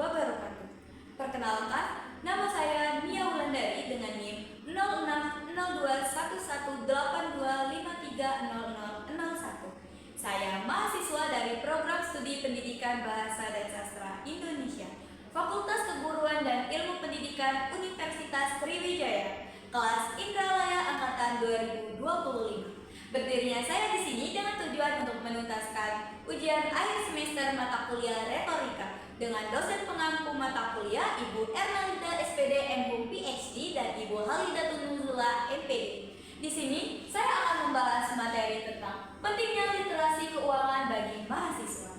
wabarakatuh. Perkenalkan, nama saya Nia Wulandari dengan NIM 06021182530061. Saya mahasiswa dari Program Studi Pendidikan Bahasa dan Sastra Indonesia, Fakultas Keguruan dan Ilmu Pendidikan Universitas Sriwijaya, kelas Indralaya angkatan 2025. Berdirinya saya di sini dengan tujuan untuk menuntaskan ujian akhir semester mata kuliah retorika dengan dosen pengampu mata kuliah Ibu Ernalida SPD MHum PhD dan Ibu Halidatun Nuzula MPD. Di sini saya akan membahas materi tentang pentingnya literasi keuangan bagi mahasiswa.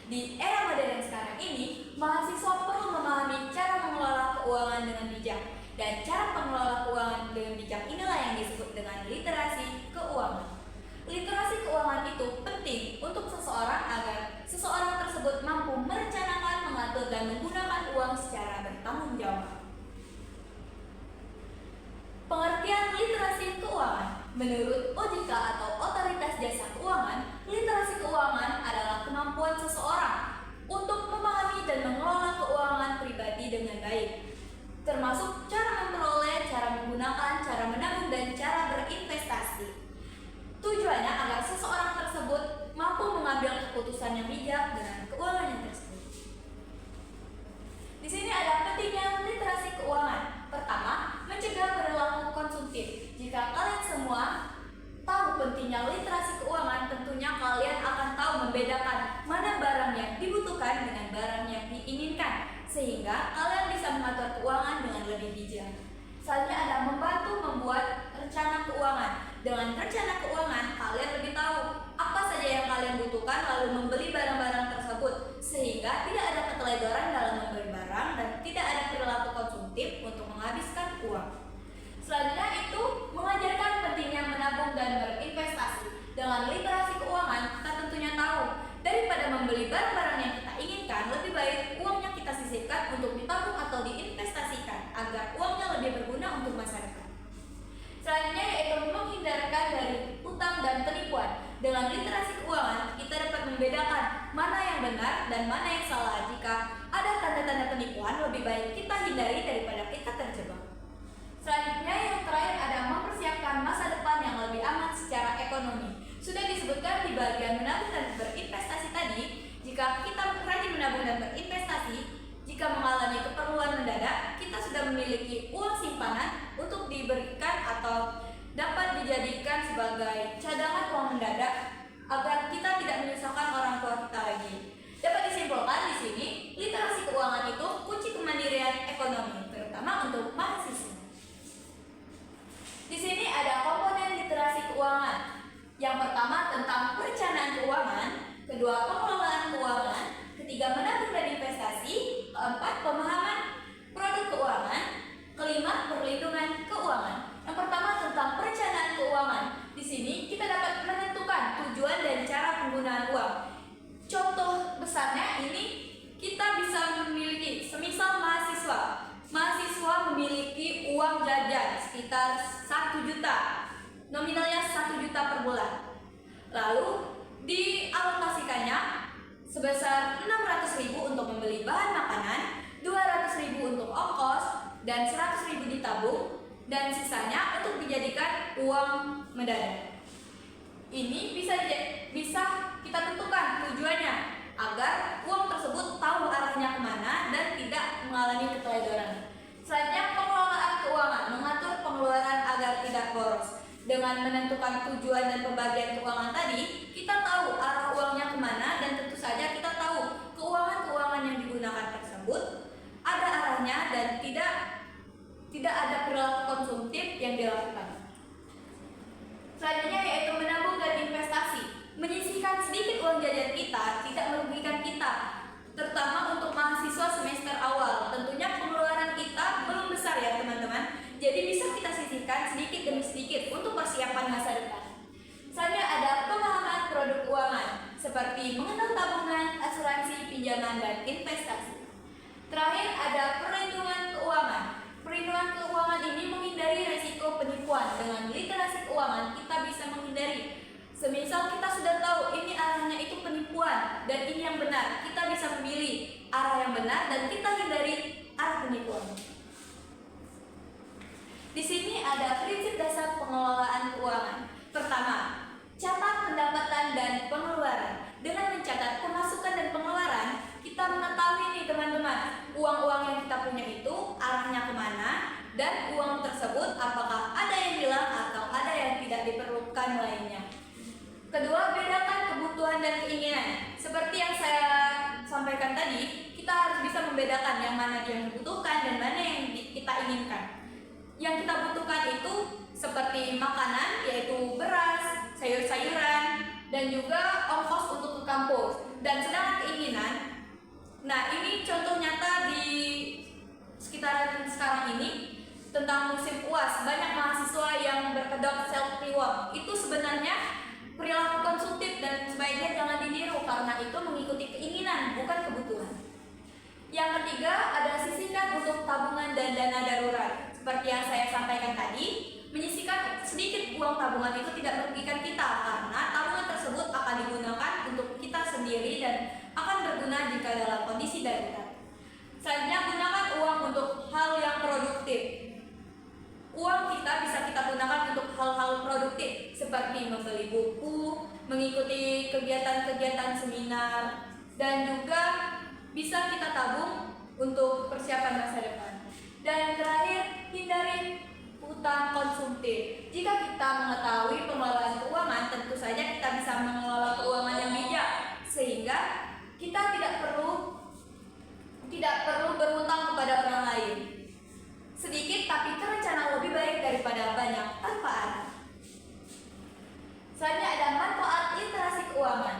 Di era modern sekarang ini, mahasiswa perlu memahami cara mengelola keuangan dengan bijak. Dan cara pengelola keuangan dengan bijak inilah yang disebut dengan literasi keuangan. Literasi keuangan itu penting untuk seseorang agar seseorang tersebut mampu merencanakan, mengatur, dan menggunakan uang secara bertanggung jawab. Pengertian literasi keuangan. Menurut OJK atau Otoritas Jasa Keuangan, literasi keuangan adalah kemampuan seseorang untuk memahami dan mengelola keuangan pribadi dengan baik, termasuk cara memperoleh, cara menggunakan, cara menabung, dan cara berinvestasi. Tujuannya agar seseorang tersebut mampu mengambil keputusan yang bijak dengan keuangannya tersebut. Di sini ada pentingnya literasi keuangan. Pertama, mencegah perilaku konsumtif. Jika kalian semua tahu pentingnya literasi keuangan, tentunya kalian akan tahu membedakan mana barang yang dibutuhkan dengan barang yang diinginkan, sehingga kalian bisa mengatur keuangan dengan lebih bijak. Selanjutnya ada membantu membuat rencana keuangan. Dengan rencana keuangan, kalian lebih tahu apa saja yang kalian butuhkan lalu membeli barang-barang tersebut, sehingga tidak ada keteledoran dalam membeli barang dan tidak ada perilaku konsumtif untuk menghabiskan uang. Selanjutnya itu mengajarkan pentingnya menabung dan berinvestasi. Dengan literasi keuangan, kita tentunya tahu daripada membeli barang-barang yang kita inginkan, lebih baik uangnya kita sisihkan untuk ditabung atau diinvestasikan agar uangnya lebih berguna untuk masa depan. Selanjutnya yaitu menghindarkan dari utang dan penipuan. Dengan literasi keuangan, kita dapat membedakan mana yang benar dan mana yang salah. Jika ada tanda-tanda penipuan, lebih baik kita hindari daripada kita terjebak. Selanjutnya yang terakhir ada mempersiapkan masa depan yang lebih aman secara ekonomi. Sudah disebutkan di bagian menabung dan berinvestasi tadi, jika kita rajin menabung dan berinvestasi, jika mengalami keperluan mendadak, kita sudah memiliki uang simpanan untuk diberikan atau dapat dijadikan sebagai cadangan uang mendadak agar kita tidak menyusahkan orang tua kita lagi. Dapat disimpulkan di sini, literasi keuangan itu kunci kemandirian ekonomi, terutama untuk mahasiswa. Di sini ada komponen literasi keuangan. Yang pertama tentang perencanaan keuangan, kedua pengelolaan keuangan, ketiga menabung dan investasi, keempat pemahaman produk keuangan, kelima perlindungan keuangan. Yang pertama tentang perencanaan keuangan. Di sini kita dapat menentukan tujuan dan cara penggunaan uang. Contoh besarnya ini kita bisa memiliki, semisal mahasiswa memiliki uang jajan sekitar 1 juta, nominalnya 1 juta per bulan. Lalu dialokasikannya sebesar 600.000 untuk membeli bahan makanan, 200.000 untuk ongkos, dan 100.000 ditabung, dan sisanya untuk dijadikan uang mendadak. Ini bisa kita tentukan tujuannya agar uang tersebut tahu arahnya kemana dan tidak mengalami keteledoran. Selanjutnya pengelolaan keuangan, mengatur pengeluaran agar tidak boros. Dengan menentukan tujuan dan pembagian keuangan tadi, kita tahu arah uangnya kemana dan tentu saja kita tahu keuangan-keuangan yang digunakan tersebut ada arahnya dan tidak ada perilaku konsumtif yang dilakukan. Selanjutnya yaitu menabung dan investasi. Menyisihkan sedikit uang jajan kita tidak merugikan kita, terutama untuk mahasiswa semester awal. Tentunya pengeluaran kita belum besar ya teman-teman, jadi bisa kita sisihkan sedikit demi sedikit untuk persiapan masa depan. Selanjutnya ada pemahaman produk keuangan, seperti mengenal tabungan, asuransi, pinjaman, dan investasi. Terakhir ada perlindungan keuangan. Perlindungan keuangan ini menghindari resiko penipuan. Dengan literasi keuangan kita bisa menghindari. Semisal kita sudah tahu ini arahnya itu penipuan dan ini yang benar, kita bisa memilih arah yang benar dan kita hindari arah penipuan. Di sini ada prinsip dasar pengelolaan keuangan. Pertama, catat pendapatan dan pengeluaran. Dengan mencatat pemasukan dan pengeluaran, kita mengetahui nih teman-teman, uang-uang yang kita punya itu arahnya kemana, dan uang tersebut apakah ada yang hilang atau ada yang tidak diperlukan lainnya. Kedua, bedakan kebutuhan dan keinginan. Seperti yang saya sampaikan tadi, kita harus bisa membedakan yang mana yang dibutuhkan dan mana yang kita inginkan. Yang kita butuhkan itu seperti makanan, yaitu beras, sayur-sayuran, dan juga ongkos untuk ke kampus. Dan sedangkan keinginan, nah ini contoh nyata di sekitaran sekarang ini tentang musim UAS. Banyak mahasiswa yang berkedok self reward. Itu sebenarnya perilaku konsumtif dan sebaiknya jangan ditiru karena itu mengikuti keinginan bukan kebutuhan. Yang ketiga, ada sisihkan untuk tabungan dan dana darurat. Seperti yang saya sampaikan tadi, menyisihkan sedikit uang tabungan itu tidak merugikan kita karena tabungan tersebut akan digunakan untuk kita sendiri dan akan berguna jika dalam kondisi darurat. Selanjutnya, gunakan uang untuk hal yang produktif. Uang kita bisa kita gunakan untuk hal-hal produktif seperti membeli buku, mengikuti kegiatan-kegiatan seminar, dan juga bisa kita tabung untuk persiapan masa depan. Dan terakhir, hindari hutang konsumtif. Jika kita mengetahui pengelolaan keuangan, tentu saja kita bisa mengelola keuangan yang bijak, sehingga kita tidak perlu berhutang kepada orang lain. Sedikit tapi terencana lebih baik daripada banyak tanpa arah. Selanjutnya ada manfaat literasi keuangan.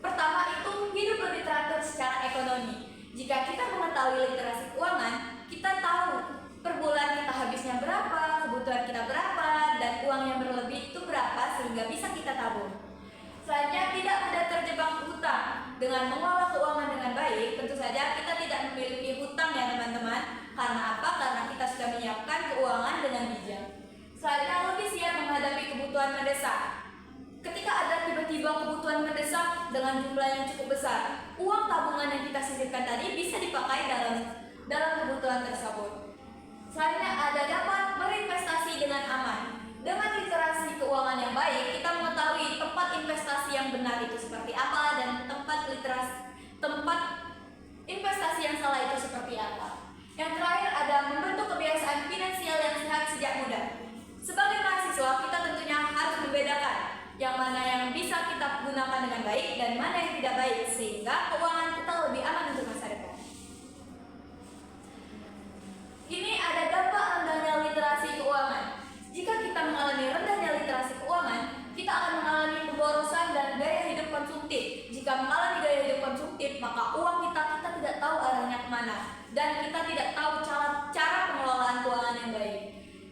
Pertama itu hidup lebih teratur secara ekonomi. Jika kita mengetahui literasi keuangan, kita tahu per bulan kita habisnya berapa, kebutuhan kita berapa, dan uang yang berlebih itu berapa sehingga bisa kita tabung. Selanjutnya, tidak mudah terjebak hutang. Dengan mengelola keuangan dengan baik, tentu saja kita tidak memiliki hutang ya teman-teman. Karena apa? Karena kita sudah menyiapkan keuangan dengan bijak. Selanjutnya, lebih siap menghadapi kebutuhan mendesak. Ketika ada tiba-tiba kebutuhan mendesak dengan jumlah yang cukup besar, uang tabungan yang kita sisihkan tadi bisa dipakai dalam kebutuhan tersebut. Selanjutnya ada dapat berinvestasi dengan aman. Dengan literasi keuangan yang baik, kita mengetahui tempat investasi yang benar itu seperti apa dan tempat investasi yang salah itu seperti apa. Yang terakhir ada membentuk kebiasaan finansial yang sehat sejak muda. Sebagai mahasiswa, kita tentunya harus membedakan yang mana yang bisa kita gunakan dengan baik dan mana yang tidak baik sehingga keuangan kita lebih aman untuk masa depan. Ini ada dampak rendahnya literasi keuangan. Jika kita mengalami rendahnya literasi keuangan, kita akan mengalami pemborosan dan gaya hidup konsumtif. Jika mengalami gaya hidup konsumtif, maka uang kita tidak tahu arahnya kemana dan kita tidak tahu cara pengelolaan keuangan yang baik.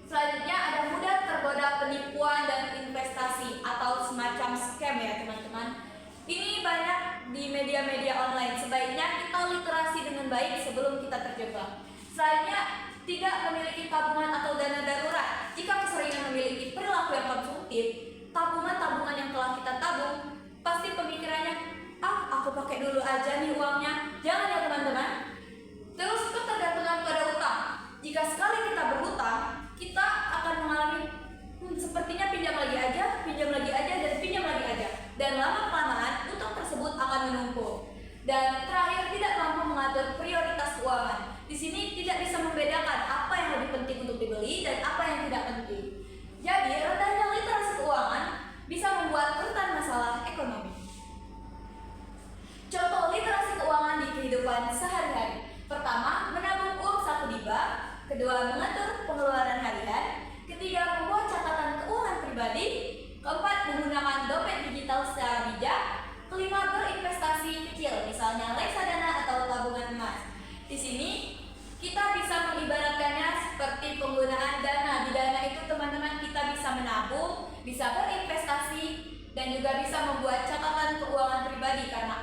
Selanjutnya ada mudah tergoda penipuan dan investasi atau semacam scam ya teman-teman. Ini banyak di media-media online. Sebaiknya kita literasi dengan baik sebelum kita terjebak. Selanjutnya, tidak memiliki tabungan atau dana darurat. Jika keseringan memiliki perilaku yang konsumtif, tabungan-tabungan yang telah kita tabung, pasti pemikirannya, aku pakai dulu aja nih uangnya. Jangan ya teman-teman. Terus ketergantungan pada utang. Jika sekali kita berhutang, kita akan mengalami sepertinya pinjam lagi aja, dan pinjam lagi aja. Dan lama-kelamaan utang tersebut akan menumpuk. Dan terakhir, tidak mampu mengatur prioritas keuangan. Di sini tidak bisa membedakan apa yang lebih penting untuk dibeli dan apa yang tidak penting. Jadi, rendahnya literasi keuangan bisa membuat rentan masalah ekonomi. Contoh literasi keuangan di kehidupan sehari-hari. Pertama, menabung uang saku di bank. Kedua, mengatur pengeluaran harian. Ketiga, membuat catatan keuangan pribadi. Keempat, menggunakan dompet digital secara bijak. Kelima, berinvestasi kecil, misalnya reksadana atau tabungan emas. Di sini kita bisa mengibaratkannya seperti penggunaan dana. Di dana itu teman-teman kita bisa menabung, bisa berinvestasi, dan juga bisa membuat catatan keuangan pribadi karena